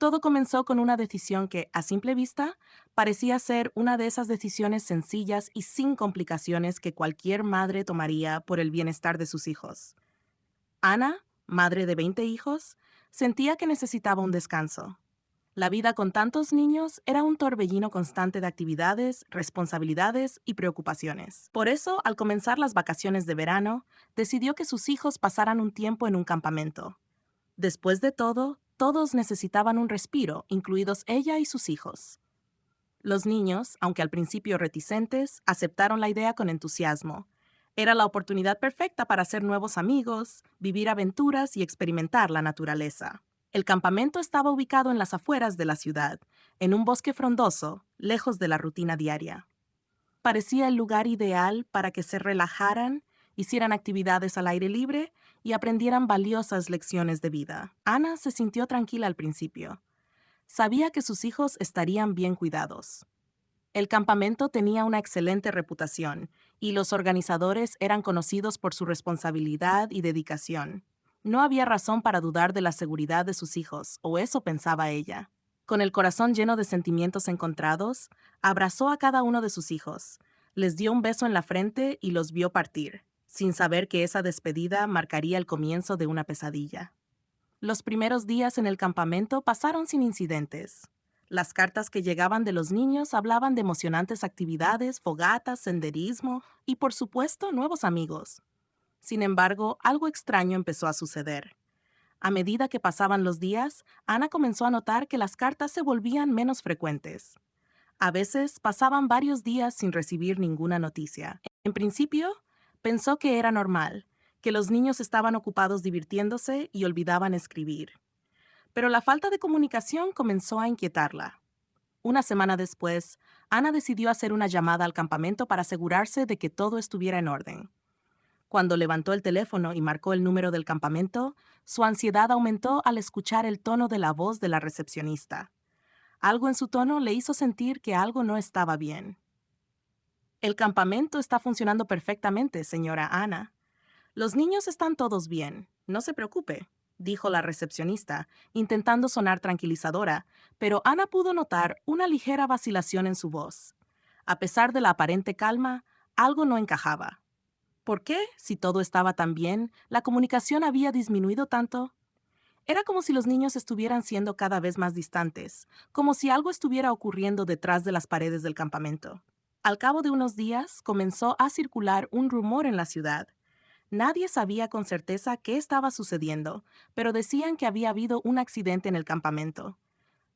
Todo comenzó con una decisión que, a simple vista, parecía ser una de esas decisiones sencillas y sin complicaciones que cualquier madre tomaría por el bienestar de sus hijos. Ana, madre de 20 hijos, sentía que necesitaba un descanso. La vida con tantos niños era un torbellino constante de actividades, responsabilidades y preocupaciones. Por eso, al comenzar las vacaciones de verano, decidió que sus hijos pasaran un tiempo en un campamento. Después de todo, todos necesitaban un respiro, incluidos ella y sus hijos. Los niños, aunque al principio reticentes, aceptaron la idea con entusiasmo. Era la oportunidad perfecta para hacer nuevos amigos, vivir aventuras y experimentar la naturaleza. El campamento estaba ubicado en las afueras de la ciudad, en un bosque frondoso, lejos de la rutina diaria. Parecía el lugar ideal para que se relajaran, hicieran actividades al aire libre y aprendieran valiosas lecciones de vida. Ana se sintió tranquila al principio. Sabía que sus hijos estarían bien cuidados. El campamento tenía una excelente reputación y los organizadores eran conocidos por su responsabilidad y dedicación. No había razón para dudar de la seguridad de sus hijos, o eso pensaba ella. Con el corazón lleno de sentimientos encontrados, abrazó a cada uno de sus hijos, les dio un beso en la frente y los vio partir, sin saber que esa despedida marcaría el comienzo de una pesadilla. Los primeros días en el campamento pasaron sin incidentes. Las cartas que llegaban de los niños hablaban de emocionantes actividades, fogatas, senderismo y, por supuesto, nuevos amigos. Sin embargo, algo extraño empezó a suceder. A medida que pasaban los días, Ana comenzó a notar que las cartas se volvían menos frecuentes. A veces pasaban varios días sin recibir ninguna noticia. En principio, pensó que era normal, que los niños estaban ocupados divirtiéndose y olvidaban escribir. Pero la falta de comunicación comenzó a inquietarla. Una semana después, Ana decidió hacer una llamada al campamento para asegurarse de que todo estuviera en orden. Cuando levantó el teléfono y marcó el número del campamento, su ansiedad aumentó al escuchar el tono de la voz de la recepcionista. Algo en su tono le hizo sentir que algo no estaba bien. El campamento está funcionando perfectamente, señora Ana. Los niños están todos bien. No se preocupe, dijo la recepcionista, intentando sonar tranquilizadora, pero Ana pudo notar una ligera vacilación en su voz. A pesar de la aparente calma, algo no encajaba. ¿Por qué, si todo estaba tan bien, la comunicación había disminuido tanto? Era como si los niños estuvieran siendo cada vez más distantes, como si algo estuviera ocurriendo detrás de las paredes del campamento. Al cabo de unos días, comenzó a circular un rumor en la ciudad. Nadie sabía con certeza qué estaba sucediendo, pero decían que había habido un accidente en el campamento.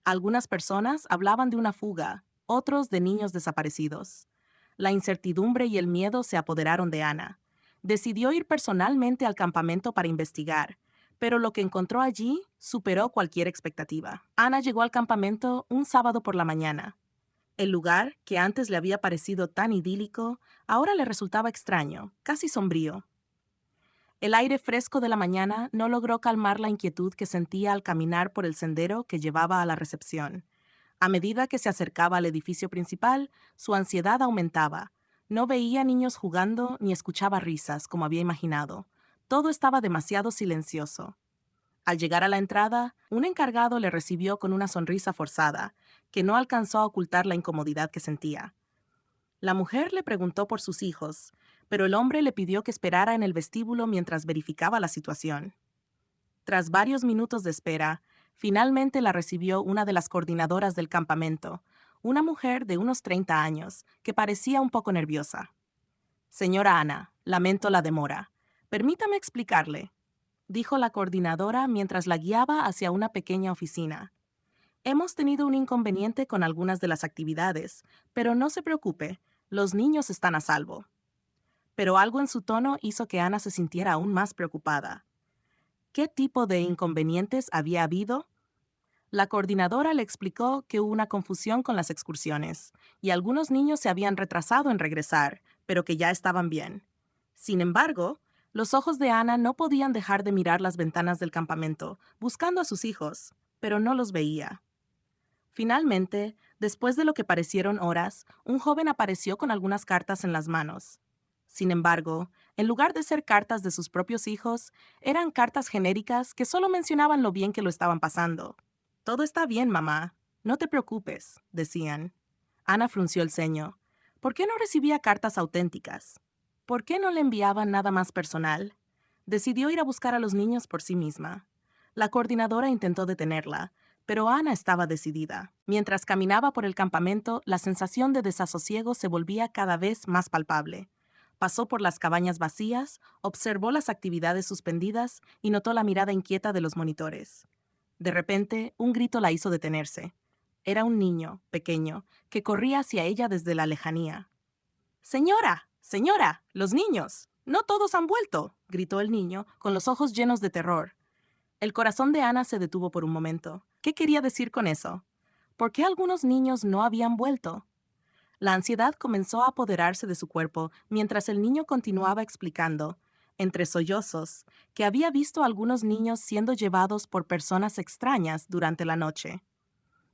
Algunas personas hablaban de una fuga, otros de niños desaparecidos. La incertidumbre y el miedo se apoderaron de Ana. Decidió ir personalmente al campamento para investigar, pero lo que encontró allí superó cualquier expectativa. Ana llegó al campamento un sábado por la mañana. El lugar, que antes le había parecido tan idílico, ahora le resultaba extraño, casi sombrío. El aire fresco de la mañana no logró calmar la inquietud que sentía al caminar por el sendero que llevaba a la recepción. A medida que se acercaba al edificio principal, su ansiedad aumentaba. No veía niños jugando ni escuchaba risas, como había imaginado. Todo estaba demasiado silencioso. Al llegar a la entrada, un encargado le recibió con una sonrisa forzada, que no alcanzó a ocultar la incomodidad que sentía. La mujer le preguntó por sus hijos, pero el hombre le pidió que esperara en el vestíbulo mientras verificaba la situación. Tras varios minutos de espera, finalmente la recibió una de las coordinadoras del campamento, una mujer de unos 30 años, que parecía un poco nerviosa. Señora Ana, lamento la demora. Permítame explicarle, dijo la coordinadora mientras la guiaba hacia una pequeña oficina. Hemos tenido un inconveniente con algunas de las actividades, pero no se preocupe, los niños están a salvo. Pero algo en su tono hizo que Ana se sintiera aún más preocupada. ¿Qué tipo de inconvenientes había habido? La coordinadora le explicó que hubo una confusión con las excursiones, y algunos niños se habían retrasado en regresar, pero que ya estaban bien. Sin embargo, los ojos de Ana no podían dejar de mirar las ventanas del campamento, buscando a sus hijos, pero no los veía. Finalmente, después de lo que parecieron horas, un joven apareció con algunas cartas en las manos. Sin embargo, en lugar de ser cartas de sus propios hijos, eran cartas genéricas que solo mencionaban lo bien que lo estaban pasando. Todo está bien, mamá. No te preocupes, decían. Ana frunció el ceño. ¿Por qué no recibía cartas auténticas? ¿Por qué no le enviaban nada más personal? Decidió ir a buscar a los niños por sí misma. La coordinadora intentó detenerla, pero Ana estaba decidida. Mientras caminaba por el campamento, la sensación de desasosiego se volvía cada vez más palpable. Pasó por las cabañas vacías, observó las actividades suspendidas y notó la mirada inquieta de los monitores. De repente, un grito la hizo detenerse. Era un niño, pequeño, que corría hacia ella desde la lejanía. ¡Señora! ¡Señora! ¡Los niños! ¡No todos han vuelto!, gritó el niño, con los ojos llenos de terror. El corazón de Ana se detuvo por un momento. ¿Qué quería decir con eso? ¿Por qué algunos niños no habían vuelto? La ansiedad comenzó a apoderarse de su cuerpo mientras el niño continuaba explicando, entre sollozos, que había visto a algunos niños siendo llevados por personas extrañas durante la noche.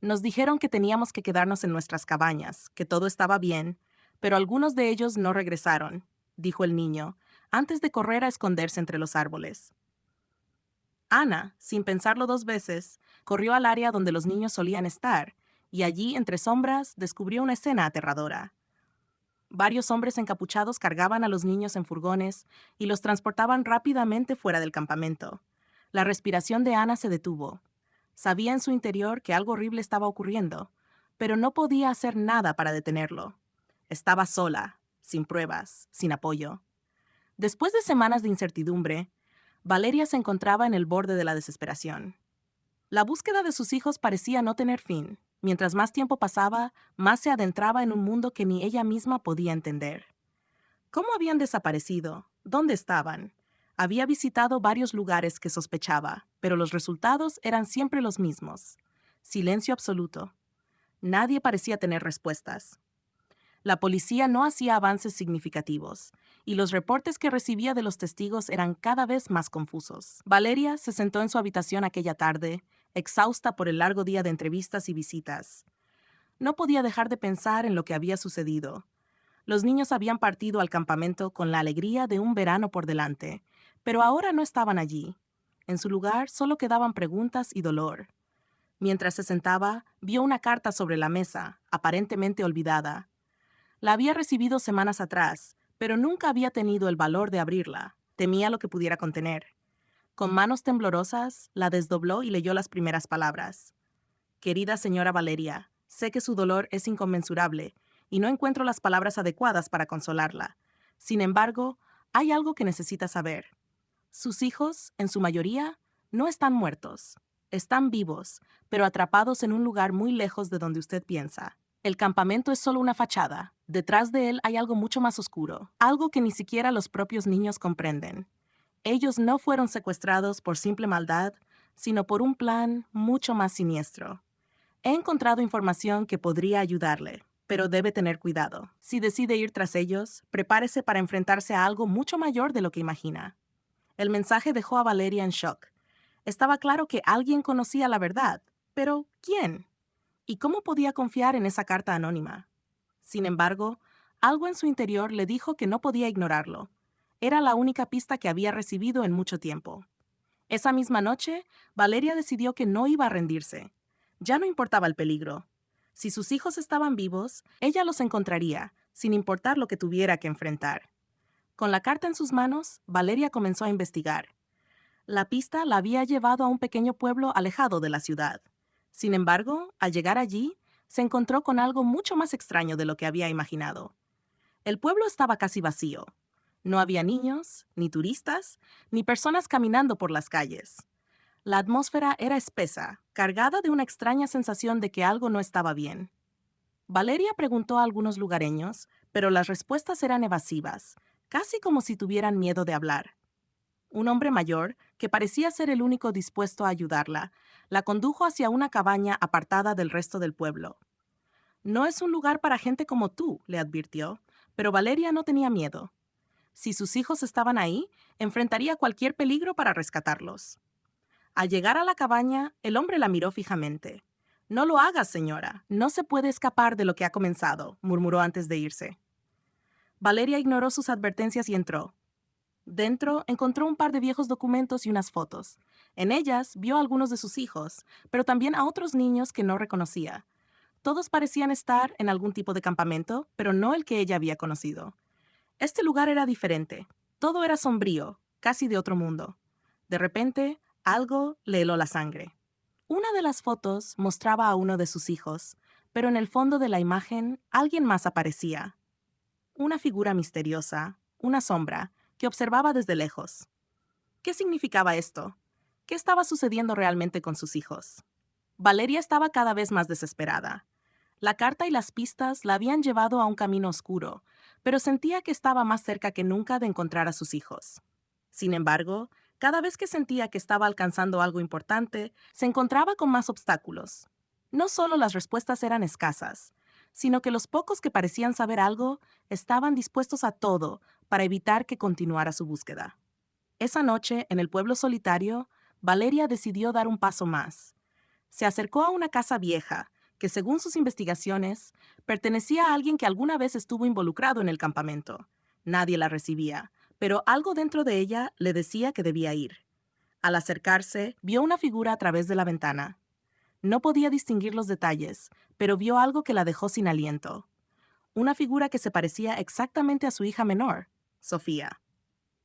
Nos dijeron que teníamos que quedarnos en nuestras cabañas, que todo estaba bien, pero algunos de ellos no regresaron, dijo el niño, antes de correr a esconderse entre los árboles. Ana, sin pensarlo dos veces, corrió al área donde los niños solían estar, y allí, entre sombras, descubrió una escena aterradora. Varios hombres encapuchados cargaban a los niños en furgones y los transportaban rápidamente fuera del campamento. La respiración de Ana se detuvo. Sabía en su interior que algo horrible estaba ocurriendo, pero no podía hacer nada para detenerlo. Estaba sola, sin pruebas, sin apoyo. Después de semanas de incertidumbre, Valeria se encontraba en el borde de la desesperación. La búsqueda de sus hijos parecía no tener fin. Mientras más tiempo pasaba, más se adentraba en un mundo que ni ella misma podía entender. ¿Cómo habían desaparecido? ¿Dónde estaban? Había visitado varios lugares que sospechaba, pero los resultados eran siempre los mismos. Silencio absoluto. Nadie parecía tener respuestas. La policía no hacía avances significativos, y los reportes que recibía de los testigos eran cada vez más confusos. Valeria se sentó en su habitación aquella tarde, exhausta por el largo día de entrevistas y visitas. No podía dejar de pensar en lo que había sucedido. Los niños habían partido al campamento con la alegría de un verano por delante, pero ahora no estaban allí. En su lugar solo quedaban preguntas y dolor. Mientras se sentaba, vio una carta sobre la mesa, aparentemente olvidada. La había recibido semanas atrás, pero nunca había tenido el valor de abrirla. Temía lo que pudiera contener. Con manos temblorosas, la desdobló y leyó las primeras palabras. Querida señora Valeria, sé que su dolor es inconmensurable y no encuentro las palabras adecuadas para consolarla. Sin embargo, hay algo que necesita saber. Sus hijos, en su mayoría, no están muertos. Están vivos, pero atrapados en un lugar muy lejos de donde usted piensa. El campamento es solo una fachada. Detrás de él hay algo mucho más oscuro, algo que ni siquiera los propios niños comprenden. Ellos no fueron secuestrados por simple maldad, sino por un plan mucho más siniestro. He encontrado información que podría ayudarle, pero debe tener cuidado. Si decide ir tras ellos, prepárese para enfrentarse a algo mucho mayor de lo que imagina. El mensaje dejó a Valeria en shock. Estaba claro que alguien conocía la verdad, pero ¿quién? ¿Y cómo podía confiar en esa carta anónima? Sin embargo, algo en su interior le dijo que no podía ignorarlo. Era la única pista que había recibido en mucho tiempo. Esa misma noche, Valeria decidió que no iba a rendirse. Ya no importaba el peligro. Si sus hijos estaban vivos, ella los encontraría, sin importar lo que tuviera que enfrentar. Con la carta en sus manos, Valeria comenzó a investigar. La pista la había llevado a un pequeño pueblo alejado de la ciudad. Sin embargo, al llegar allí, se encontró con algo mucho más extraño de lo que había imaginado. El pueblo estaba casi vacío. No había niños, ni turistas, ni personas caminando por las calles. La atmósfera era espesa, cargada de una extraña sensación de que algo no estaba bien. Valeria preguntó a algunos lugareños, pero las respuestas eran evasivas, casi como si tuvieran miedo de hablar. Un hombre mayor, que parecía ser el único dispuesto a ayudarla, la condujo hacia una cabaña apartada del resto del pueblo. No es un lugar para gente como tú, le advirtió, pero Valeria no tenía miedo. Si sus hijos estaban ahí, enfrentaría cualquier peligro para rescatarlos. Al llegar a la cabaña, el hombre la miró fijamente. «No lo hagas, señora. No se puede escapar de lo que ha comenzado», murmuró antes de irse. Valeria ignoró sus advertencias y entró. Dentro encontró un par de viejos documentos y unas fotos. En ellas vio a algunos de sus hijos, pero también a otros niños que no reconocía. Todos parecían estar en algún tipo de campamento, pero no el que ella había conocido. Este lugar era diferente. Todo era sombrío, casi de otro mundo. De repente, algo le heló la sangre. Una de las fotos mostraba a uno de sus hijos, pero en el fondo de la imagen alguien más aparecía. Una figura misteriosa, una sombra, que observaba desde lejos. ¿Qué significaba esto? ¿Qué estaba sucediendo realmente con sus hijos? Valeria estaba cada vez más desesperada. La carta y las pistas la habían llevado a un camino oscuro, pero sentía que estaba más cerca que nunca de encontrar a sus hijos. Sin embargo, cada vez que sentía que estaba alcanzando algo importante, se encontraba con más obstáculos. No solo las respuestas eran escasas, sino que los pocos que parecían saber algo estaban dispuestos a todo para evitar que continuara su búsqueda. Esa noche, en el pueblo solitario, Valeria decidió dar un paso más. Se acercó a una casa vieja, que según sus investigaciones, pertenecía a alguien que alguna vez estuvo involucrado en el campamento. Nadie la recibía, pero algo dentro de ella le decía que debía ir. Al acercarse, vio una figura a través de la ventana. No podía distinguir los detalles, pero vio algo que la dejó sin aliento. Una figura que se parecía exactamente a su hija menor, Sofía.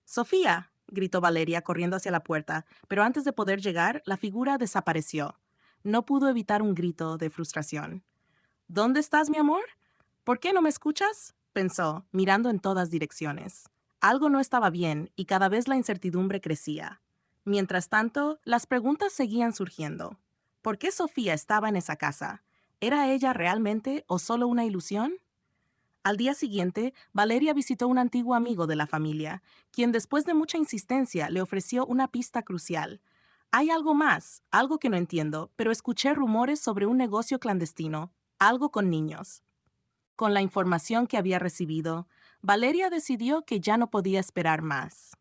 ¡Sofía!, gritó Valeria corriendo hacia la puerta, pero antes de poder llegar, la figura desapareció. No pudo evitar un grito de frustración. ¿Dónde estás, mi amor? ¿Por qué no me escuchas?, pensó, mirando en todas direcciones. Algo no estaba bien y cada vez la incertidumbre crecía. Mientras tanto, las preguntas seguían surgiendo. ¿Por qué Sofía estaba en esa casa? ¿Era ella realmente o solo una ilusión? Al día siguiente, Valeria visitó a un antiguo amigo de la familia, quien después de mucha insistencia le ofreció una pista crucial. Hay algo más, algo que no entiendo, pero escuché rumores sobre un negocio clandestino, algo con niños. Con la información que había recibido, Valeria decidió que ya no podía esperar más.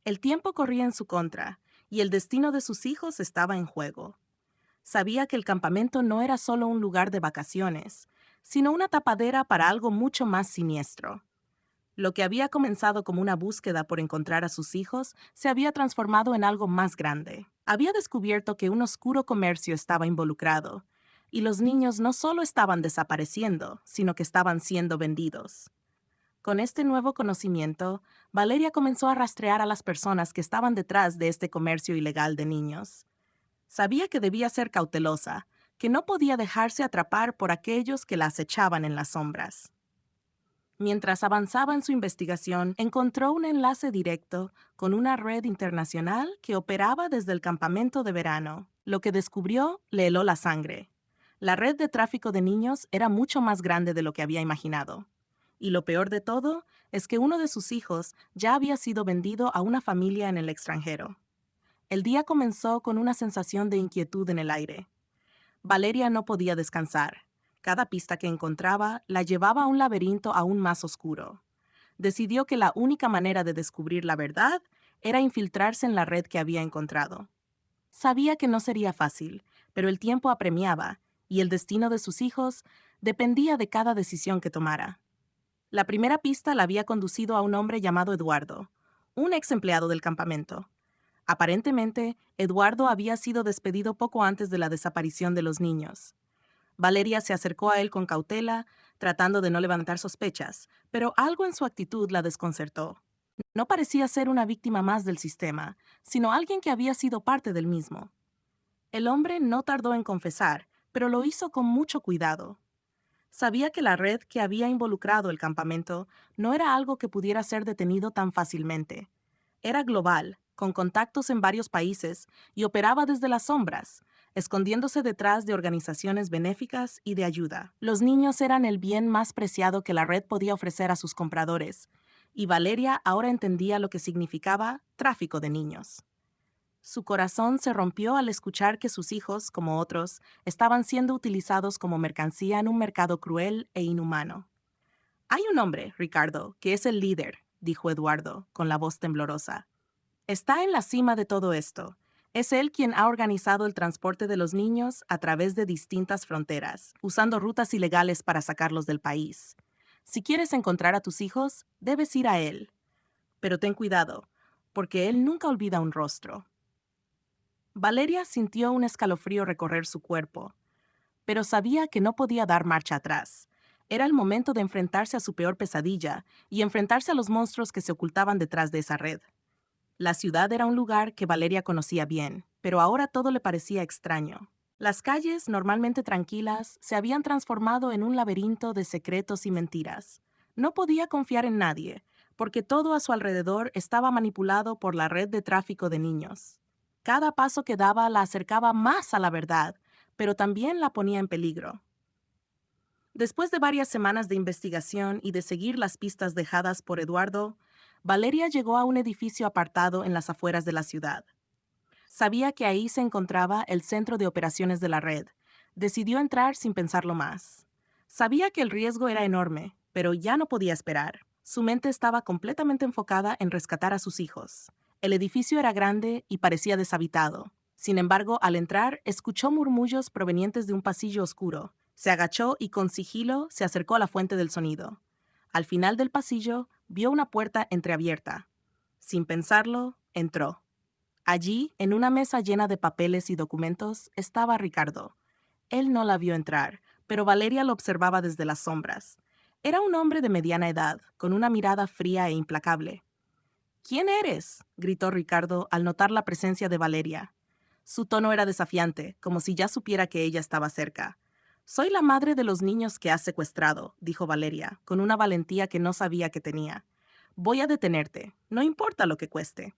El tiempo corría en su contra, y el destino de sus hijos estaba en juego. Sabía que el campamento no era solo un lugar de vacaciones, sino una tapadera para algo mucho más siniestro. Lo que había comenzado como una búsqueda por encontrar a sus hijos se había transformado en algo más grande. Había descubierto que un oscuro comercio estaba involucrado, y los niños no solo estaban desapareciendo, sino que estaban siendo vendidos. Con este nuevo conocimiento, Valeria comenzó a rastrear a las personas que estaban detrás de este comercio ilegal de niños. Sabía que debía ser cautelosa, que no podía dejarse atrapar por aquellos que la acechaban en las sombras. Mientras avanzaba en su investigación, encontró un enlace directo con una red internacional que operaba desde el campamento de verano. Lo que descubrió le heló la sangre. La red de tráfico de niños era mucho más grande de lo que había imaginado. Y lo peor de todo es que uno de sus hijos ya había sido vendido a una familia en el extranjero. El día comenzó con una sensación de inquietud en el aire. Valeria no podía descansar. Cada pista que encontraba la llevaba a un laberinto aún más oscuro. Decidió que la única manera de descubrir la verdad era infiltrarse en la red que había encontrado. Sabía que no sería fácil, pero el tiempo apremiaba, y el destino de sus hijos dependía de cada decisión que tomara. La primera pista la había conducido a un hombre llamado Eduardo, un ex empleado del campamento. Aparentemente, Eduardo había sido despedido poco antes de la desaparición de los niños. Valeria se acercó a él con cautela, tratando de no levantar sospechas, pero algo en su actitud la desconcertó. No parecía ser una víctima más del sistema, sino alguien que había sido parte del mismo. El hombre no tardó en confesar, pero lo hizo con mucho cuidado. Sabía que la red que había involucrado el campamento no era algo que pudiera ser detenido tan fácilmente. Era global, con contactos en varios países, y operaba desde las sombras, escondiéndose detrás de organizaciones benéficas y de ayuda. Los niños eran el bien más preciado que la red podía ofrecer a sus compradores, y Valeria ahora entendía lo que significaba tráfico de niños. Su corazón se rompió al escuchar que sus hijos, como otros, estaban siendo utilizados como mercancía en un mercado cruel e inhumano. Hay un hombre, Ricardo, que es el líder, dijo Eduardo, con la voz temblorosa. Está en la cima de todo esto. Es él quien ha organizado el transporte de los niños a través de distintas fronteras, usando rutas ilegales para sacarlos del país. Si quieres encontrar a tus hijos, debes ir a él. Pero ten cuidado, porque él nunca olvida un rostro. Valeria sintió un escalofrío recorrer su cuerpo, pero sabía que no podía dar marcha atrás. Era el momento de enfrentarse a su peor pesadilla y enfrentarse a los monstruos que se ocultaban detrás de esa red. La ciudad era un lugar que Valeria conocía bien, pero ahora todo le parecía extraño. Las calles, normalmente tranquilas, se habían transformado en un laberinto de secretos y mentiras. No podía confiar en nadie, porque todo a su alrededor estaba manipulado por la red de tráfico de niños. Cada paso que daba la acercaba más a la verdad, pero también la ponía en peligro. Después de varias semanas de investigación y de seguir las pistas dejadas por Eduardo, Valeria llegó a un edificio apartado en las afueras de la ciudad. Sabía que ahí se encontraba el centro de operaciones de la red. Decidió entrar sin pensarlo más. Sabía que el riesgo era enorme, pero ya no podía esperar. Su mente estaba completamente enfocada en rescatar a sus hijos. El edificio era grande y parecía deshabitado. Sin embargo, al entrar, escuchó murmullos provenientes de un pasillo oscuro. Se agachó y con sigilo se acercó a la fuente del sonido. Al final del pasillo, vio una puerta entreabierta. Sin pensarlo, entró. Allí, en una mesa llena de papeles y documentos, estaba Ricardo. Él no la vio entrar, pero Valeria lo observaba desde las sombras. Era un hombre de mediana edad, con una mirada fría e implacable. ¿Quién eres?, gritó Ricardo al notar la presencia de Valeria. Su tono era desafiante, como si ya supiera que ella estaba cerca. Soy la madre de los niños que has secuestrado, dijo Valeria, con una valentía que no sabía que tenía. Voy a detenerte, no importa lo que cueste.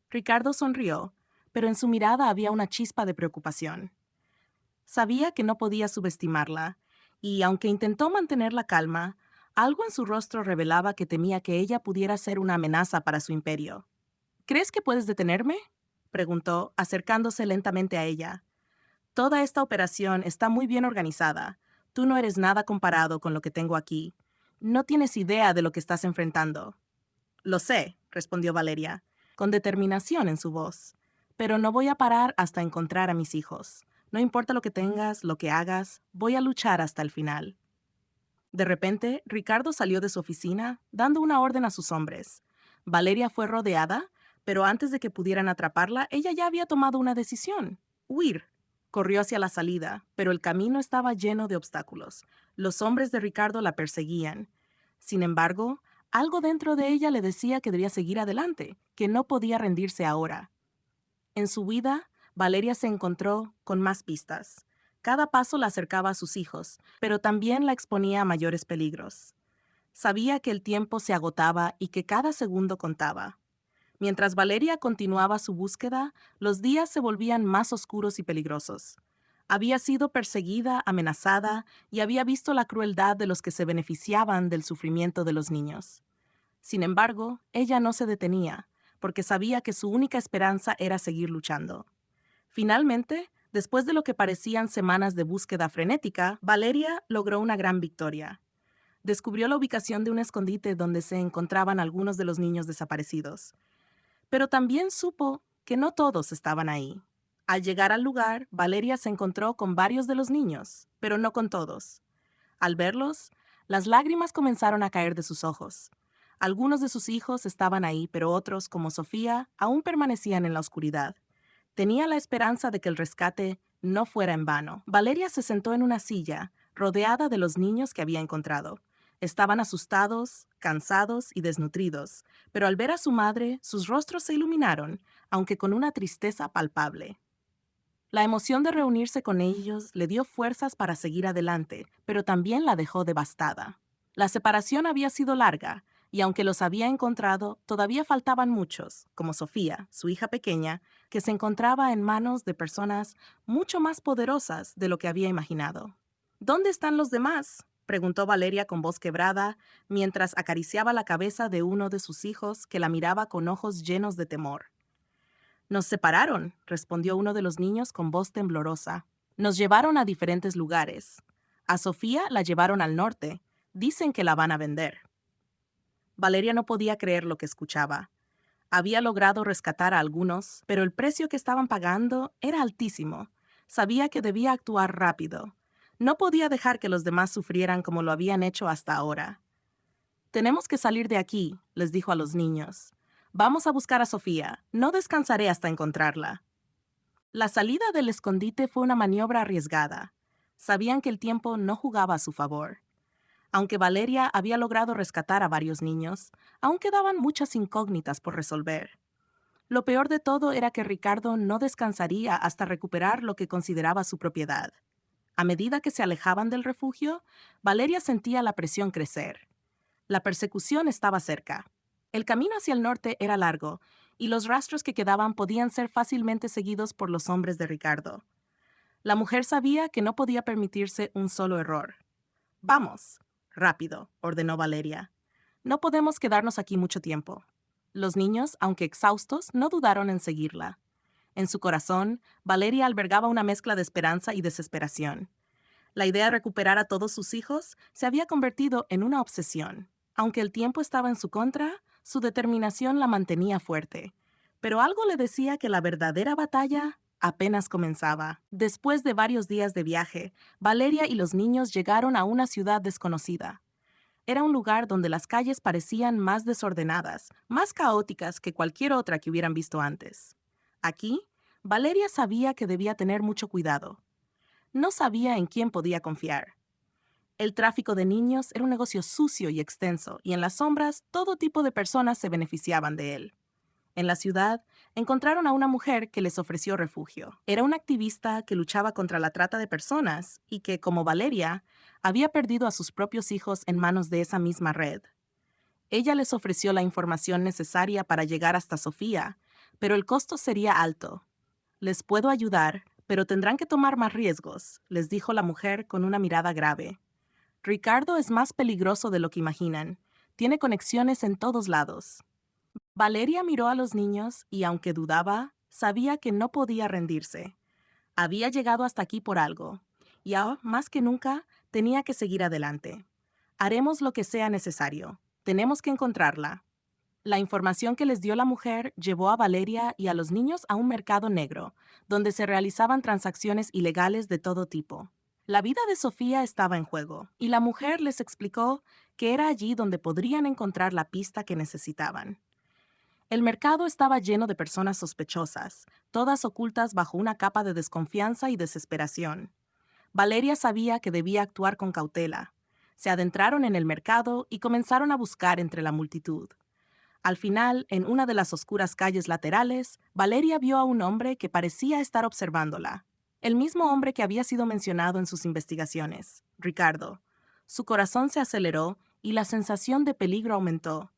Ricardo sonrió, pero en su mirada había una chispa de preocupación. Sabía que no podía subestimarla, y aunque intentó mantener la calma, algo en su rostro revelaba que temía que ella pudiera ser una amenaza para su imperio. ¿Crees que puedes detenerme?, preguntó, acercándose lentamente a ella. Toda esta operación está muy bien organizada. Tú no eres nada comparado con lo que tengo aquí. No tienes idea de lo que estás enfrentando. Lo sé, respondió Valeria, con determinación en su voz. Pero no voy a parar hasta encontrar a mis hijos. No importa lo que tengas, lo que hagas, voy a luchar hasta el final. De repente, Ricardo salió de su oficina, dando una orden a sus hombres. Valeria fue rodeada, pero antes de que pudieran atraparla, ella ya había tomado una decisión: huir. Corrió hacia la salida, pero el camino estaba lleno de obstáculos. Los hombres de Ricardo la perseguían. Sin embargo, algo dentro de ella le decía que debía seguir adelante, que no podía rendirse ahora. En su huida, Valeria se encontró con más pistas. Cada paso la acercaba a sus hijos, pero también la exponía a mayores peligros. Sabía que el tiempo se agotaba y que cada segundo contaba. Mientras Valeria continuaba su búsqueda, los días se volvían más oscuros y peligrosos. Había sido perseguida, amenazada, y había visto la crueldad de los que se beneficiaban del sufrimiento de los niños. Sin embargo, ella no se detenía, porque sabía que su única esperanza era seguir luchando. Finalmente, después de lo que parecían semanas de búsqueda frenética, Valeria logró una gran victoria. Descubrió la ubicación de un escondite donde se encontraban algunos de los niños desaparecidos. Pero también supo que no todos estaban ahí. Al llegar al lugar, Valeria se encontró con varios de los niños, pero no con todos. Al verlos, las lágrimas comenzaron a caer de sus ojos. Algunos de sus hijos estaban ahí, pero otros, como Sofía, aún permanecían en la oscuridad. Tenía la esperanza de que el rescate no fuera en vano. Valeria se sentó en una silla, rodeada de los niños que había encontrado. Estaban asustados, cansados y desnutridos, pero al ver a su madre, sus rostros se iluminaron, aunque con una tristeza palpable. La emoción de reunirse con ellos le dio fuerzas para seguir adelante, pero también la dejó devastada. La separación había sido larga, y aunque los había encontrado, todavía faltaban muchos, como Sofía, su hija pequeña, que se encontraba en manos de personas mucho más poderosas de lo que había imaginado. ¿Dónde están los demás?, preguntó Valeria con voz quebrada, mientras acariciaba la cabeza de uno de sus hijos que la miraba con ojos llenos de temor. Nos separaron, respondió uno de los niños con voz temblorosa. Nos llevaron a diferentes lugares. A Sofía la llevaron al norte. Dicen que la van a vender. Valeria no podía creer lo que escuchaba. Había logrado rescatar a algunos, pero el precio que estaban pagando era altísimo. Sabía que debía actuar rápido. No podía dejar que los demás sufrieran como lo habían hecho hasta ahora. Tenemos que salir de aquí, les dijo a los niños. Vamos a buscar a Sofía. No descansaré hasta encontrarla. La salida del escondite fue una maniobra arriesgada. Sabían que el tiempo no jugaba a su favor. Aunque Valeria había logrado rescatar a varios niños, aún quedaban muchas incógnitas por resolver. Lo peor de todo era que Ricardo no descansaría hasta recuperar lo que consideraba su propiedad. A medida que se alejaban del refugio, Valeria sentía la presión crecer. La persecución estaba cerca. El camino hacia el norte era largo, y los rastros que quedaban podían ser fácilmente seguidos por los hombres de Ricardo. La mujer sabía que no podía permitirse un solo error. «Vamos», rápido, ordenó Valeria. «No podemos quedarnos aquí mucho tiempo». Los niños, aunque exhaustos, no dudaron en seguirla. En su corazón, Valeria albergaba una mezcla de esperanza y desesperación. La idea de recuperar a todos sus hijos se había convertido en una obsesión. Aunque el tiempo estaba en su contra, su determinación la mantenía fuerte. Pero algo le decía que la verdadera batalla apenas comenzaba. Después de varios días de viaje, Valeria y los niños llegaron a una ciudad desconocida. Era un lugar donde las calles parecían más desordenadas, más caóticas que cualquier otra que hubieran visto antes. Aquí, Valeria sabía que debía tener mucho cuidado. No sabía en quién podía confiar. El tráfico de niños era un negocio sucio y extenso, y en las sombras todo tipo de personas se beneficiaban de él. En la ciudad, encontraron a una mujer que les ofreció refugio. Era una activista que luchaba contra la trata de personas y que, como Valeria, había perdido a sus propios hijos en manos de esa misma red. Ella les ofreció la información necesaria para llegar hasta Sofía, pero el costo sería alto. «Les puedo ayudar, pero tendrán que tomar más riesgos», les dijo la mujer con una mirada grave. «Ricardo es más peligroso de lo que imaginan. Tiene conexiones en todos lados». Valeria miró a los niños y, aunque dudaba, sabía que no podía rendirse. Había llegado hasta aquí por algo, y ahora, más que nunca, tenía que seguir adelante. «Haremos lo que sea necesario. Tenemos que encontrarla». La información que les dio la mujer llevó a Valeria y a los niños a un mercado negro, donde se realizaban transacciones ilegales de todo tipo. La vida de Sofía estaba en juego, y la mujer les explicó que era allí donde podrían encontrar la pista que necesitaban. El mercado estaba lleno de personas sospechosas, todas ocultas bajo una capa de desconfianza y desesperación. Valeria sabía que debía actuar con cautela. Se adentraron en el mercado y comenzaron a buscar entre la multitud. Al final, en una de las oscuras calles laterales, Valeria vio a un hombre que parecía estar observándola. El mismo hombre que había sido mencionado en sus investigaciones, Ricardo. Su corazón se aceleró y la sensación de peligro aumentó.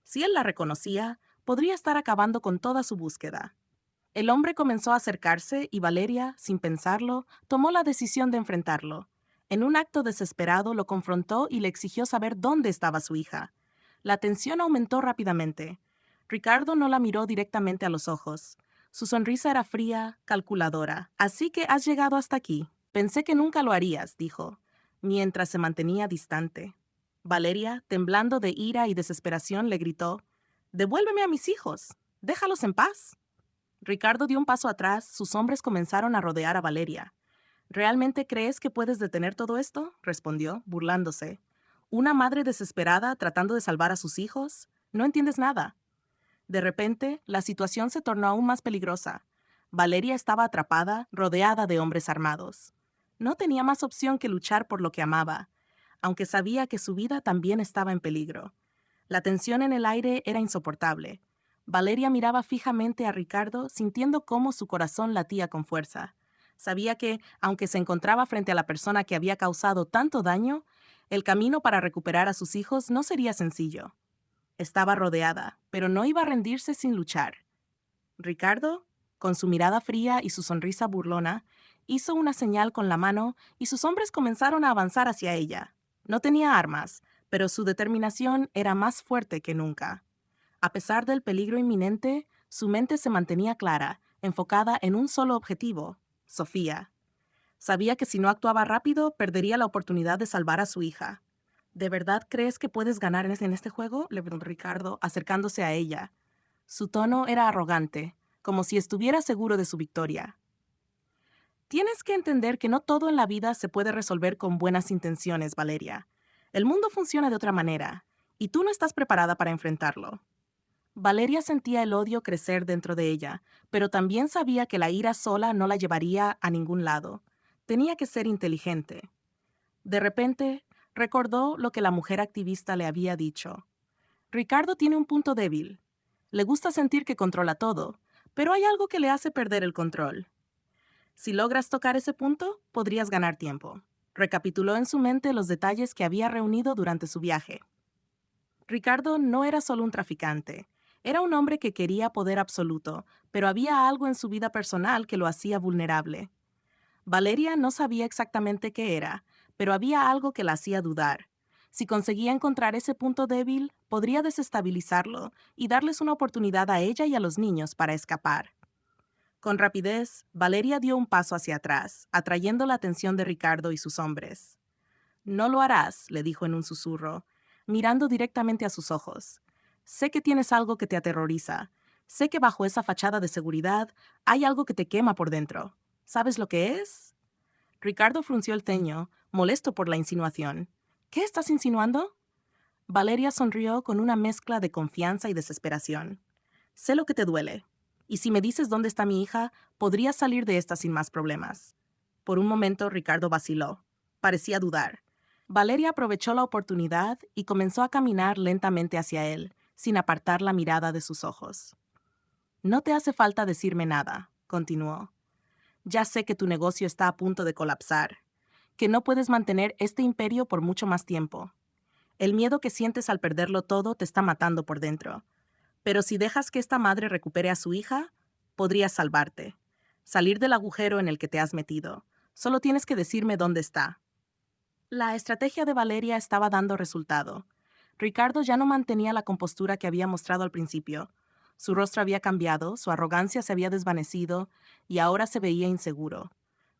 Si él la reconocía, podría estar acabando con toda su búsqueda. El hombre comenzó a acercarse y Valeria, sin pensarlo, tomó la decisión de enfrentarlo. En un acto desesperado lo confrontó y le exigió saber dónde estaba su hija. La tensión aumentó rápidamente. Ricardo no la miró directamente a los ojos. Su sonrisa era fría, calculadora. «Así que has llegado hasta aquí. Pensé que nunca lo harías», dijo, mientras se mantenía distante. Valeria, temblando de ira y desesperación, le gritó: «Devuélveme a mis hijos. Déjalos en paz». Ricardo dio un paso atrás, sus hombres comenzaron a rodear a Valeria. «¿Realmente crees que puedes detener todo esto?», respondió, burlándose. «¿Una madre desesperada tratando de salvar a sus hijos? No entiendes nada». De repente, la situación se tornó aún más peligrosa. Valeria estaba atrapada, rodeada de hombres armados. No tenía más opción que luchar por lo que amaba, aunque sabía que su vida también estaba en peligro. La tensión en el aire era insoportable. Valeria miraba fijamente a Ricardo, sintiendo cómo su corazón latía con fuerza. Sabía que, aunque se encontraba frente a la persona que había causado tanto daño, el camino para recuperar a sus hijos no sería sencillo. Estaba rodeada, pero no iba a rendirse sin luchar. Ricardo, con su mirada fría y su sonrisa burlona, hizo una señal con la mano y sus hombres comenzaron a avanzar hacia ella. No tenía armas, pero su determinación era más fuerte que nunca. A pesar del peligro inminente, su mente se mantenía clara, enfocada en un solo objetivo: Sofía. Sabía que si no actuaba rápido, perdería la oportunidad de salvar a su hija. «¿De verdad crees que puedes ganar en este juego?», le preguntó Ricardo, acercándose a ella. Su tono era arrogante, como si estuviera seguro de su victoria. «Tienes que entender que no todo en la vida se puede resolver con buenas intenciones, Valeria. El mundo funciona de otra manera, y tú no estás preparada para enfrentarlo». Valeria sentía el odio crecer dentro de ella, pero también sabía que la ira sola no la llevaría a ningún lado. Tenía que ser inteligente. De repente, recordó lo que la mujer activista le había dicho. Ricardo tiene un punto débil. Le gusta sentir que controla todo, pero hay algo que le hace perder el control. Si logras tocar ese punto, podrías ganar tiempo. Recapituló en su mente los detalles que había reunido durante su viaje. Ricardo no era solo un traficante. Era un hombre que quería poder absoluto, pero había algo en su vida personal que lo hacía vulnerable. Valeria no sabía exactamente qué era, pero había algo que la hacía dudar. Si conseguía encontrar ese punto débil, podría desestabilizarlo y darles una oportunidad a ella y a los niños para escapar. Con rapidez, Valeria dio un paso hacia atrás, atrayendo la atención de Ricardo y sus hombres. No lo harás, le dijo en un susurro, mirando directamente a sus ojos. Sé que tienes algo que te aterroriza. Sé que bajo esa fachada de seguridad hay algo que te quema por dentro. ¿Sabes lo que es? Ricardo frunció el ceño, molesto por la insinuación. ¿Qué estás insinuando? Valeria sonrió con una mezcla de confianza y desesperación. Sé lo que te duele. Y si me dices dónde está mi hija, podrías salir de esta sin más problemas. Por un momento, Ricardo vaciló. Parecía dudar. Valeria aprovechó la oportunidad y comenzó a caminar lentamente hacia él, sin apartar la mirada de sus ojos. No te hace falta decirme nada, continuó. Ya sé que tu negocio está a punto de colapsar, que no puedes mantener este imperio por mucho más tiempo. El miedo que sientes al perderlo todo te está matando por dentro. Pero si dejas que esta madre recupere a su hija, podrías salvarte. Salir del agujero en el que te has metido. Solo tienes que decirme dónde está. La estrategia de Valeria estaba dando resultado. Ricardo ya no mantenía la compostura que había mostrado al principio. Su rostro había cambiado, su arrogancia se había desvanecido y ahora se veía inseguro.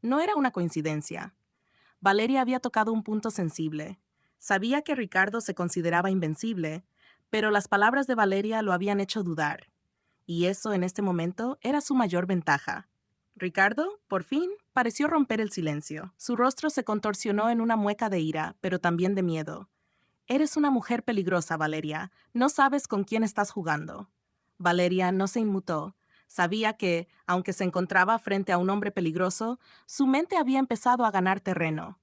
No era una coincidencia. Valeria había tocado un punto sensible. Sabía que Ricardo se consideraba invencible, pero las palabras de Valeria lo habían hecho dudar. Y eso, en este momento, era su mayor ventaja. Ricardo, por fin, pareció romper el silencio. Su rostro se contorsionó en una mueca de ira, pero también de miedo. Eres una mujer peligrosa, Valeria. No sabes con quién estás jugando. Valeria no se inmutó. Sabía que, aunque se encontraba frente a un hombre peligroso, su mente había empezado a ganar terreno.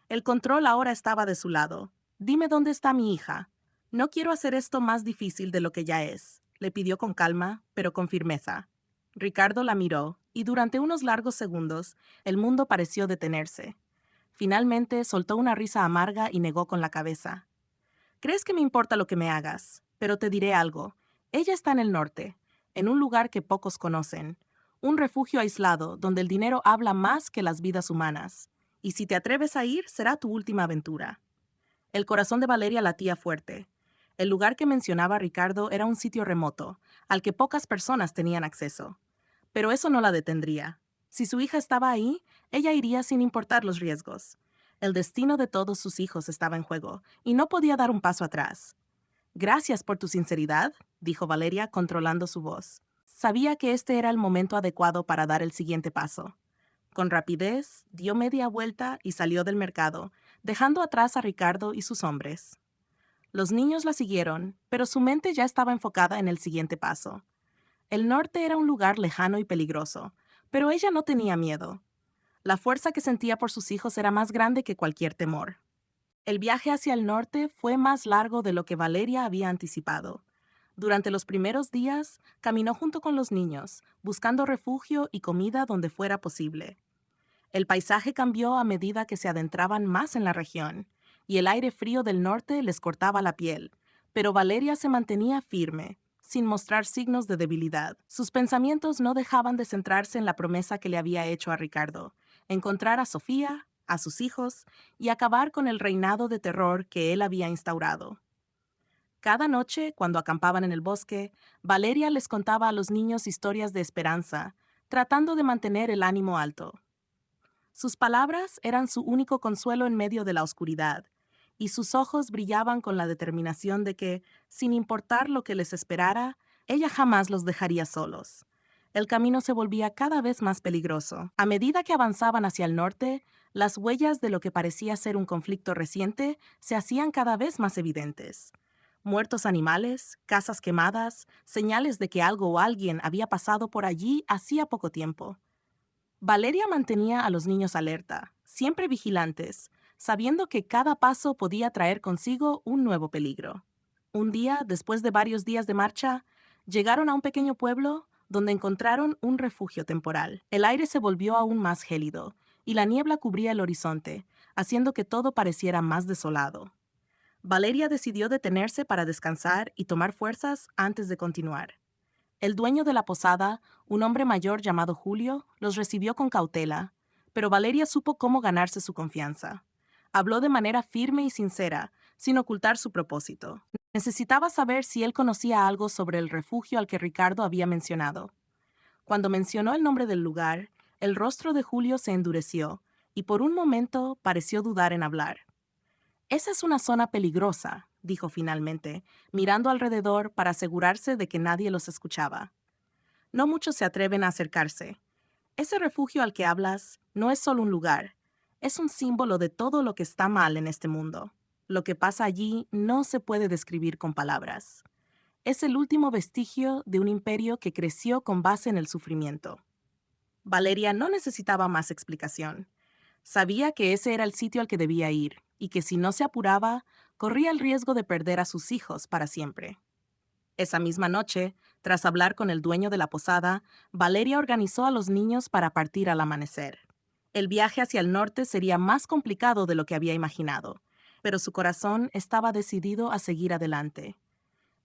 El control ahora estaba de su lado. Dime dónde está mi hija. No quiero hacer esto más difícil de lo que ya es, le pidió con calma, pero con firmeza. Ricardo la miró, y durante unos largos segundos, el mundo pareció detenerse. Finalmente soltó una risa amarga y negó con la cabeza. Crees que me importa lo que me hagas, pero te diré algo. Ella está en el norte, en un lugar que pocos conocen, un refugio aislado donde el dinero habla más que las vidas humanas. Y si te atreves a ir, será tu última aventura. El corazón de Valeria latía fuerte. El lugar que mencionaba Ricardo era un sitio remoto, al que pocas personas tenían acceso. Pero eso no la detendría. Si su hija estaba ahí, ella iría sin importar los riesgos. El destino de todos sus hijos estaba en juego, y no podía dar un paso atrás. Gracias por tu sinceridad, dijo Valeria, controlando su voz. Sabía que este era el momento adecuado para dar el siguiente paso. Con rapidez, dio media vuelta y salió del mercado, dejando atrás a Ricardo y sus hombres. Los niños la siguieron, pero su mente ya estaba enfocada en el siguiente paso. El norte era un lugar lejano y peligroso, pero ella no tenía miedo. La fuerza que sentía por sus hijos era más grande que cualquier temor. El viaje hacia el norte fue más largo de lo que Valeria había anticipado. Durante los primeros días, caminó junto con los niños, buscando refugio y comida donde fuera posible. El paisaje cambió a medida que se adentraban más en la región, y el aire frío del norte les cortaba la piel, pero Valeria se mantenía firme, sin mostrar signos de debilidad. Sus pensamientos no dejaban de centrarse en la promesa que le había hecho a Ricardo, encontrar a Sofía, a sus hijos, y acabar con el reinado de terror que él había instaurado. Cada noche, cuando acampaban en el bosque, Valeria les contaba a los niños historias de esperanza, tratando de mantener el ánimo alto. Sus palabras eran su único consuelo en medio de la oscuridad, y sus ojos brillaban con la determinación de que, sin importar lo que les esperara, ella jamás los dejaría solos. El camino se volvía cada vez más peligroso. A medida que avanzaban hacia el norte, las huellas de lo que parecía ser un conflicto reciente se hacían cada vez más evidentes. Muertos animales, casas quemadas, señales de que algo o alguien había pasado por allí hacía poco tiempo. Valeria mantenía a los niños alerta, siempre vigilantes, sabiendo que cada paso podía traer consigo un nuevo peligro. Un día, después de varios días de marcha, llegaron a un pequeño pueblo donde encontraron un refugio temporal. El aire se volvió aún más gélido, y la niebla cubría el horizonte, haciendo que todo pareciera más desolado. Valeria decidió detenerse para descansar y tomar fuerzas antes de continuar. El dueño de la posada, un hombre mayor llamado Julio, los recibió con cautela, pero Valeria supo cómo ganarse su confianza. Habló de manera firme y sincera, sin ocultar su propósito. Necesitaba saber si él conocía algo sobre el refugio al que Ricardo había mencionado. Cuando mencionó el nombre del lugar, el rostro de Julio se endureció, y por un momento pareció dudar en hablar. Esa es una zona peligrosa, dijo finalmente, mirando alrededor para asegurarse de que nadie los escuchaba. No muchos se atreven a acercarse. Ese refugio al que hablas no es solo un lugar, es un símbolo de todo lo que está mal en este mundo. Lo que pasa allí no se puede describir con palabras. Es el último vestigio de un imperio que creció con base en el sufrimiento. Valeria no necesitaba más explicación. Sabía que ese era el sitio al que debía ir, y que si no se apuraba, corría el riesgo de perder a sus hijos para siempre. Esa misma noche, tras hablar con el dueño de la posada, Valeria organizó a los niños para partir al amanecer. El viaje hacia el norte sería más complicado de lo que había imaginado, pero su corazón estaba decidido a seguir adelante.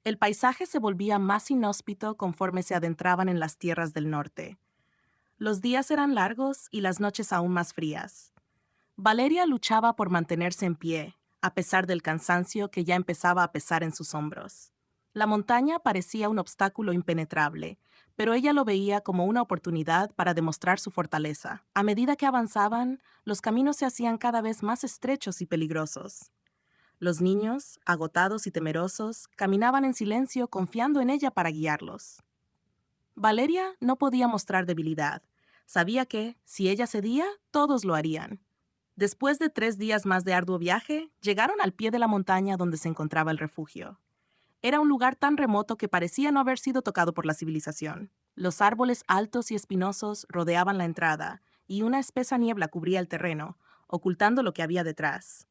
El paisaje se volvía más inhóspito conforme se adentraban en las tierras del norte. Los días eran largos y las noches aún más frías. Valeria luchaba por mantenerse en pie, a pesar del cansancio que ya empezaba a pesar en sus hombros. La montaña parecía un obstáculo impenetrable, pero ella lo veía como una oportunidad para demostrar su fortaleza. A medida que avanzaban, los caminos se hacían cada vez más estrechos y peligrosos. Los niños, agotados y temerosos, caminaban en silencio confiando en ella para guiarlos. Valeria no podía mostrar debilidad. Sabía que, si ella cedía, todos lo harían. Después de 3 días más de arduo viaje, llegaron al pie de la montaña donde se encontraba el refugio. Era un lugar tan remoto que parecía no haber sido tocado por la civilización. Los árboles altos y espinosos rodeaban la entrada, y una espesa niebla cubría el terreno, ocultando lo que había detrás.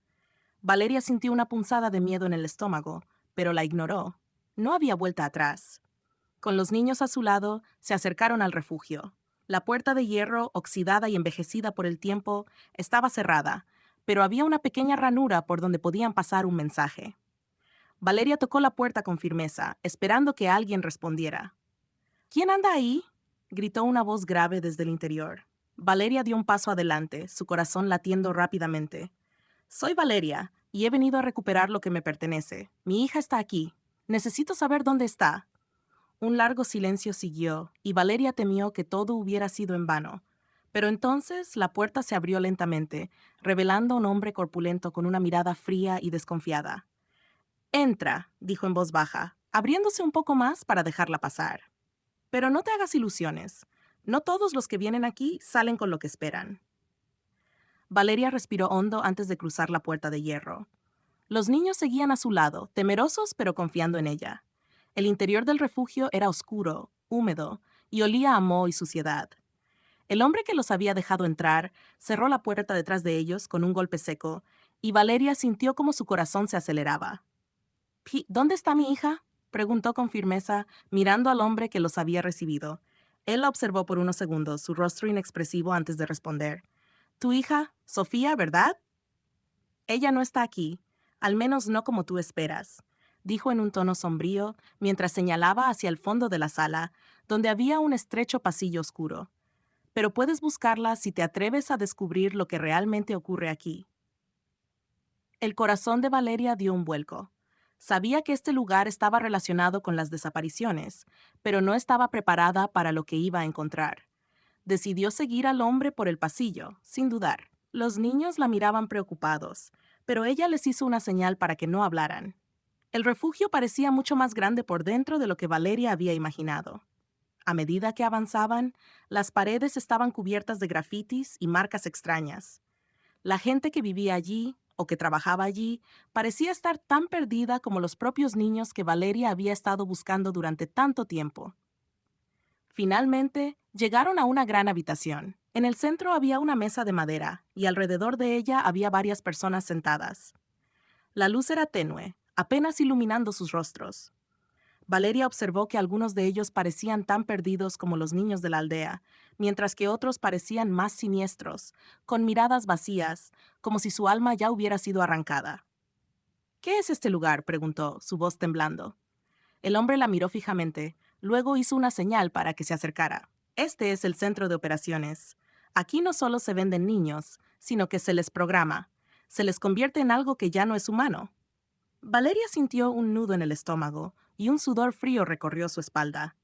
Valeria sintió una punzada de miedo en el estómago, pero la ignoró. No había vuelta atrás. Con los niños a su lado, se acercaron al refugio. La puerta de hierro, oxidada y envejecida por el tiempo, estaba cerrada, pero había una pequeña ranura por donde podían pasar un mensaje. Valeria tocó la puerta con firmeza, esperando que alguien respondiera. ¿Quién anda ahí?, gritó una voz grave desde el interior. Valeria dio un paso adelante, su corazón latiendo rápidamente. Soy Valeria, y he venido a recuperar lo que me pertenece. Mi hija está aquí. Necesito saber dónde está. Un largo silencio siguió, y Valeria temió que todo hubiera sido en vano. Pero entonces la puerta se abrió lentamente, revelando a un hombre corpulento con una mirada fría y desconfiada. Entra, dijo en voz baja, abriéndose un poco más para dejarla pasar. Pero no te hagas ilusiones. No todos los que vienen aquí salen con lo que esperan. Valeria respiró hondo antes de cruzar la puerta de hierro. Los niños seguían a su lado, temerosos pero confiando en ella. El interior del refugio era oscuro, húmedo, y olía a moho y suciedad. El hombre que los había dejado entrar cerró la puerta detrás de ellos con un golpe seco, y Valeria sintió como su corazón se aceleraba. ¿Dónde está mi hija?, preguntó con firmeza, mirando al hombre que los había recibido. Él la observó por unos segundos, su rostro inexpresivo antes de responder. «Tu hija, Sofía, ¿verdad?» «Ella no está aquí, al menos no como tú esperas», dijo en un tono sombrío mientras señalaba hacia el fondo de la sala, donde había un estrecho pasillo oscuro. «Pero puedes buscarla si te atreves a descubrir lo que realmente ocurre aquí». El corazón de Valeria dio un vuelco. Sabía que este lugar estaba relacionado con las desapariciones, pero no estaba preparada para lo que iba a encontrar. Decidió seguir al hombre por el pasillo, sin dudar. Los niños la miraban preocupados, pero ella les hizo una señal para que no hablaran. El refugio parecía mucho más grande por dentro de lo que Valeria había imaginado. A medida que avanzaban, las paredes estaban cubiertas de grafitis y marcas extrañas. La gente que vivía allí, o que trabajaba allí, parecía estar tan perdida como los propios niños que Valeria había estado buscando durante tanto tiempo. Finalmente, llegaron a una gran habitación. En el centro había una mesa de madera, y alrededor de ella había varias personas sentadas. La luz era tenue, apenas iluminando sus rostros. Valeria observó que algunos de ellos parecían tan perdidos como los niños de la aldea, mientras que otros parecían más siniestros, con miradas vacías, como si su alma ya hubiera sido arrancada. ¿Qué es este lugar?, preguntó, su voz temblando. El hombre la miró fijamente, luego hizo una señal para que se acercara. Este es el centro de operaciones. Aquí no solo se venden niños, sino que se les programa. Se les convierte en algo que ya no es humano. Valeria sintió un nudo en el estómago y un sudor frío recorrió su espalda.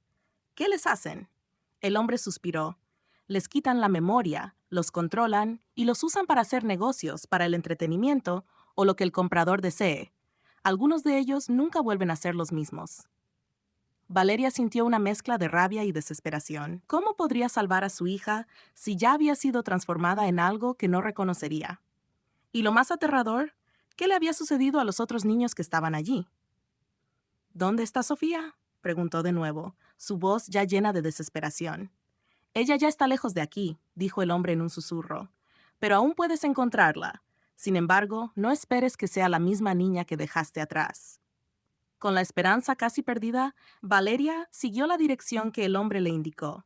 ¿Qué les hacen? El hombre suspiró. Les quitan la memoria, los controlan y los usan para hacer negocios, para el entretenimiento o lo que el comprador desee. Algunos de ellos nunca vuelven a ser los mismos. Valeria sintió una mezcla de rabia y desesperación. ¿Cómo podría salvar a su hija si ya había sido transformada en algo que no reconocería? Y lo más aterrador, ¿qué le había sucedido a los otros niños que estaban allí? ¿Dónde está Sofía?, preguntó de nuevo, su voz ya llena de desesperación. Ella ya está lejos de aquí, dijo el hombre en un susurro, pero aún puedes encontrarla. Sin embargo, no esperes que sea la misma niña que dejaste atrás. Con la esperanza casi perdida, Valeria siguió la dirección que el hombre le indicó.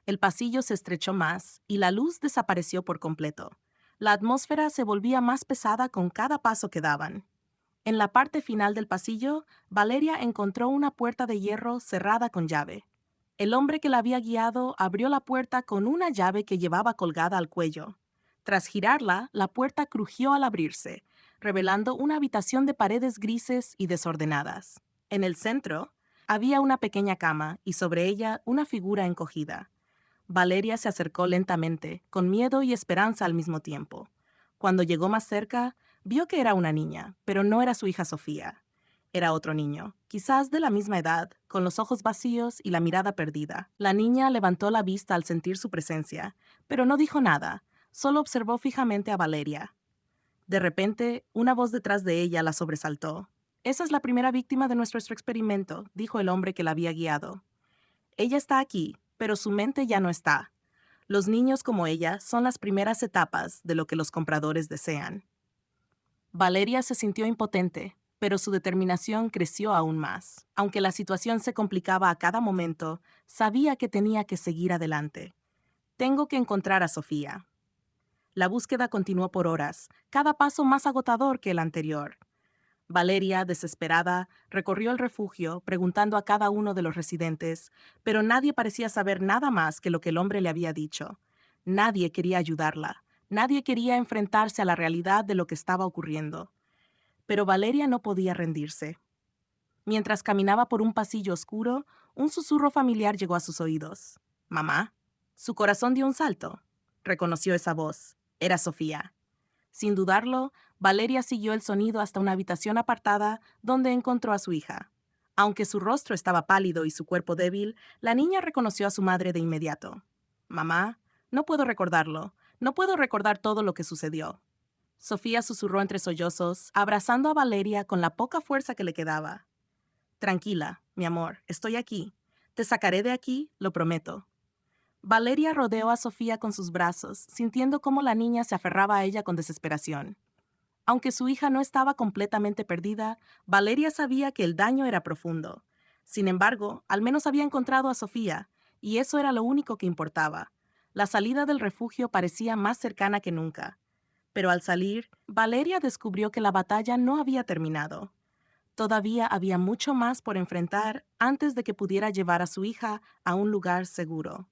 El pasillo se estrechó más y la luz desapareció por completo. La atmósfera se volvía más pesada con cada paso que daban. En la parte final del pasillo, Valeria encontró una puerta de hierro cerrada con llave. El hombre que la había guiado abrió la puerta con una llave que llevaba colgada al cuello. Tras girarla, la puerta crujió al abrirse, revelando una habitación de paredes grises y desordenadas. En el centro, había una pequeña cama y sobre ella una figura encogida. Valeria se acercó lentamente, con miedo y esperanza al mismo tiempo. Cuando llegó más cerca, vio que era una niña, pero no era su hija Sofía. Era otro niño, quizás de la misma edad, con los ojos vacíos y la mirada perdida. La niña levantó la vista al sentir su presencia, pero no dijo nada, solo observó fijamente a Valeria. De repente, una voz detrás de ella la sobresaltó. «Esa es la primera víctima de nuestro experimento», dijo el hombre que la había guiado. «Ella está aquí, pero su mente ya no está. Los niños como ella son las primeras etapas de lo que los compradores desean». Valeria se sintió impotente, pero su determinación creció aún más. Aunque la situación se complicaba a cada momento, sabía que tenía que seguir adelante. «Tengo que encontrar a Sofía». La búsqueda continuó por horas, cada paso más agotador que el anterior. Valeria, desesperada, recorrió el refugio, preguntando a cada uno de los residentes, pero nadie parecía saber nada más que lo que el hombre le había dicho. Nadie quería ayudarla, nadie quería enfrentarse a la realidad de lo que estaba ocurriendo. Pero Valeria no podía rendirse. Mientras caminaba por un pasillo oscuro, un susurro familiar llegó a sus oídos. «¿Mamá?» Su corazón dio un salto. Reconoció esa voz. Era Sofía. Sin dudarlo, Valeria siguió el sonido hasta una habitación apartada donde encontró a su hija. Aunque su rostro estaba pálido y su cuerpo débil, la niña reconoció a su madre de inmediato. «Mamá, no puedo recordarlo. No puedo recordar todo lo que sucedió». Sofía susurró entre sollozos, abrazando a Valeria con la poca fuerza que le quedaba. «Tranquila, mi amor, estoy aquí. Te sacaré de aquí, lo prometo». Valeria rodeó a Sofía con sus brazos, sintiendo cómo la niña se aferraba a ella con desesperación. Aunque su hija no estaba completamente perdida, Valeria sabía que el daño era profundo. Sin embargo, al menos había encontrado a Sofía, y eso era lo único que importaba. La salida del refugio parecía más cercana que nunca. Pero al salir, Valeria descubrió que la batalla no había terminado. Todavía había mucho más por enfrentar antes de que pudiera llevar a su hija a un lugar seguro.